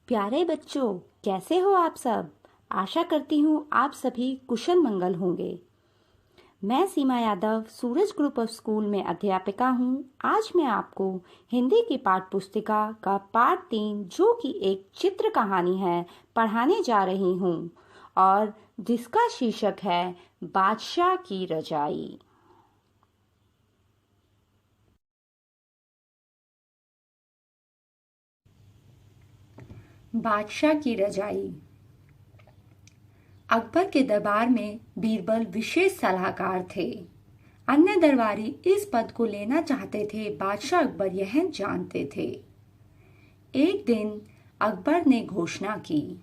प्यारे बच्चों, कैसे हो आप सब। आशा करती हूँ आप सभी कुशल मंगल होंगे। मैं सीमा यादव सूरज ग्रुप ऑफ स्कूल में अध्यापिका हूँ। आज मैं आपको हिंदी की पाठ पुस्तिका का पाठ 3 जो कि एक चित्र कहानी है पढ़ाने जा रही हूँ और जिसका शीर्षक है बादशाह की रजाई। बादशाह की रजाई। अकबर के दरबार में बीरबल विशेष सलाहकार थे। अन्य दरबारी इस पद को लेना चाहते थे, बादशाह अकबर यह जानते थे। एक दिन अकबर ने घोषणा की,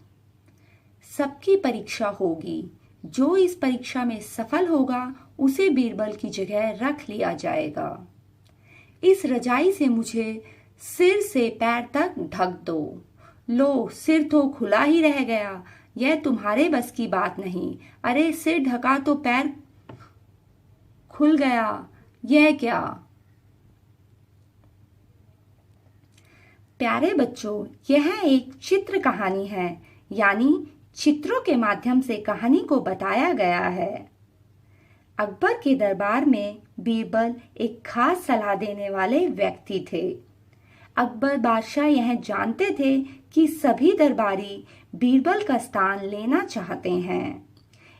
सबकी परीक्षा होगी, जो इस परीक्षा में सफल होगा उसे बीरबल की जगह रख लिया जाएगा। इस रजाई से मुझे सिर से पैर तक ढक दो। लो, सिर तो खुला ही रह गया, यह तुम्हारे बस की बात नहीं। अरे, सिर ढका तो पैर खुल गया, यह क्या। प्यारे बच्चों, यह एक चित्र कहानी है, यानी चित्रों के माध्यम से कहानी को बताया गया है। अकबर के दरबार में बीरबल एक खास सलाह देने वाले व्यक्ति थे। अकबर बादशाह यह जानते थे कि सभी दरबारी बीरबल का स्थान लेना चाहते हैं।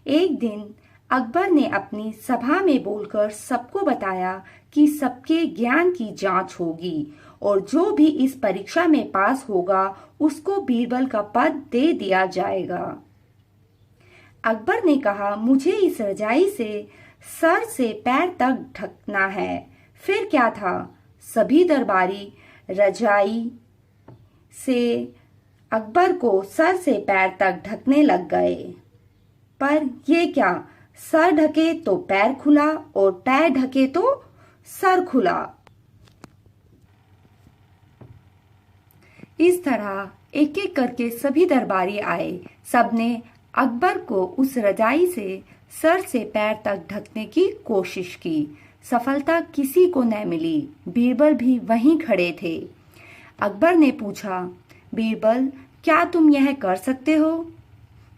एक दिन अकबर ने अपनी सभा में बोलकर सबको बताया कि सबके ज्ञान की जांच होगी और जो भी इस परीक्षा में पास होगा उसको बीरबल का पद दे दिया जाएगा। अकबर ने कहा, मुझे इस रजाई से सर से पैर तक ढकना है। फिर क्या था, सभी दरबारी रजाई से अकबर को सर से पैर तक ढकने लग गए। पर ये क्या, सर ढके तो पैर खुला और पैर ढके तो सर खुला। इस तरह एक एक करके सभी दरबारी आए। सबने अकबर को उस रजाई से सर से पैर तक ढकने की कोशिश की। सफलता किसी को न मिली। बीरबल भी वहीं खड़े थे। अकबर ने पूछा, बीरबल, क्या तुम यह कर सकते हो?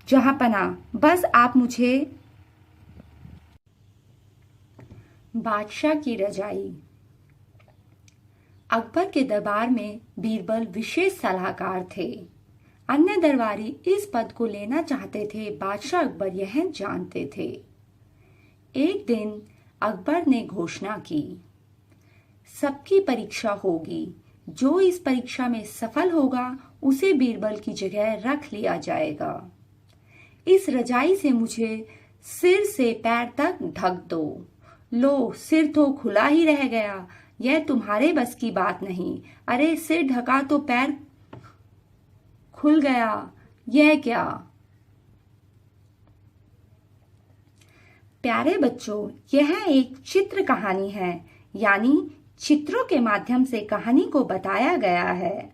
जहांपना, बस आप मुझे। बादशाह की रजाई। अकबर के दरबार में बीरबल विशेष सलाहकार थे। अन्य दरबारी इस पद को लेना चाहते थे, बादशाह अकबर यह जानते थे। एक दिन अकबर ने घोषणा की, सबकी परीक्षा होगी, जो इस परीक्षा में सफल होगा उसे बीरबल की जगह रख लिया जाएगा। इस रजाई से मुझे सिर से पैर तक ढक दो। लो, सिर तो खुला ही रह गया, यह तुम्हारे बस की बात नहीं। अरे, सिर ढका तो पैर खुल गया, यह क्या। प्यारे बच्चों, यह एक चित्र कहानी है, यानी चित्रों के माध्यम से कहानी को बताया गया है।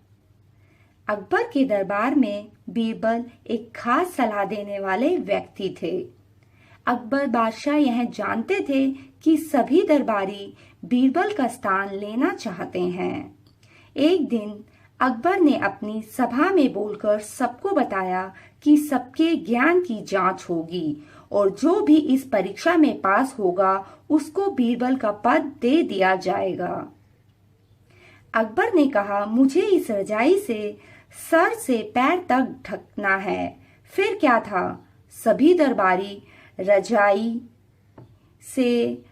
अकबर के दरबार में बीरबल एक खास सलाह देने वाले व्यक्ति थे। अकबर बादशाह यह जानते थे कि सभी दरबारी बीरबल का स्थान लेना चाहते हैं। एक दिन अकबर ने अपनी सभा में बोलकर सबको बताया कि सबके ज्ञान की जांच होगी और जो भी इस परीक्षा में पास होगा उसको बीरबल का पद दे दिया जाएगा। अकबर ने कहा, मुझे इस रजाई से सर से पैर तक ढकना है। फिर क्या था, सभी दरबारी रजाई से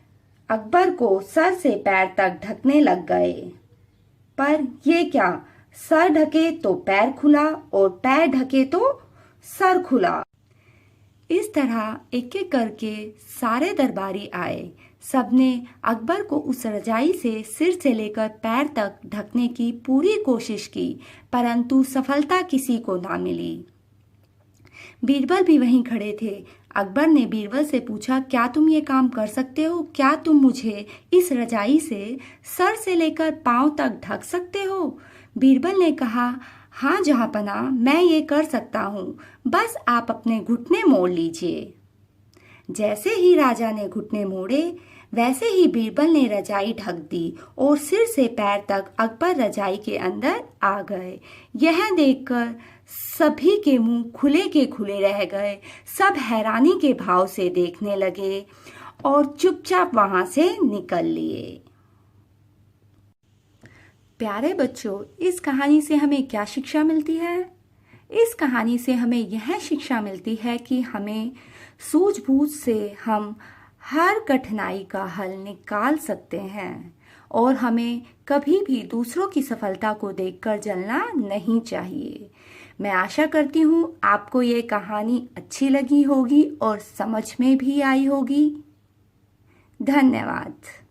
अकबर को सर से पैर तक ढकने लग गए। पर ये क्या, सर ढके तो पैर खुला और पैर ढके तो सर खुला। इस तरह एक एक करके सारे दरबारी आए। सबने अकबर को उस रजाई से सिर से लेकर पैर तक ढकने की पूरी कोशिश की, परंतु सफलता किसी को ना मिली। बीरबल भी वहीं खड़े थे। अकबर ने बीरबल से पूछा, क्या तुम ये काम कर सकते हो? क्या तुम मुझे इस रजाई से सर से लेकर पांव तक ढक सकते हो? बीरबल ने कहा, हाँ जहांपना, मैं ये कर सकता हूँ, बस आप अपने घुटने मोड़ लीजिए। जैसे ही राजा ने घुटने मोड़े, वैसे ही बीरबल ने रजाई ढक दी और सिर से पैर तक अकबर रजाई के अंदर आ गए। यह देखकर सभी के मुंह खुले के खुले रह गए। सब हैरानी के भाव से देखने लगे और चुपचाप वहां से निकल लिए। प्यारे बच्चों, इस कहानी से हमें क्या शिक्षा मिलती है? इस कहानी से हमें यह शिक्षा मिलती है कि हमें सूझबूझ से हम हर कठिनाई का हल निकाल सकते हैं और हमें कभी भी दूसरों की सफलता को देखकर जलना नहीं चाहिए। मैं आशा करती हूँ आपको ये कहानी अच्छी लगी होगी और समझ में भी आई होगी। धन्यवाद।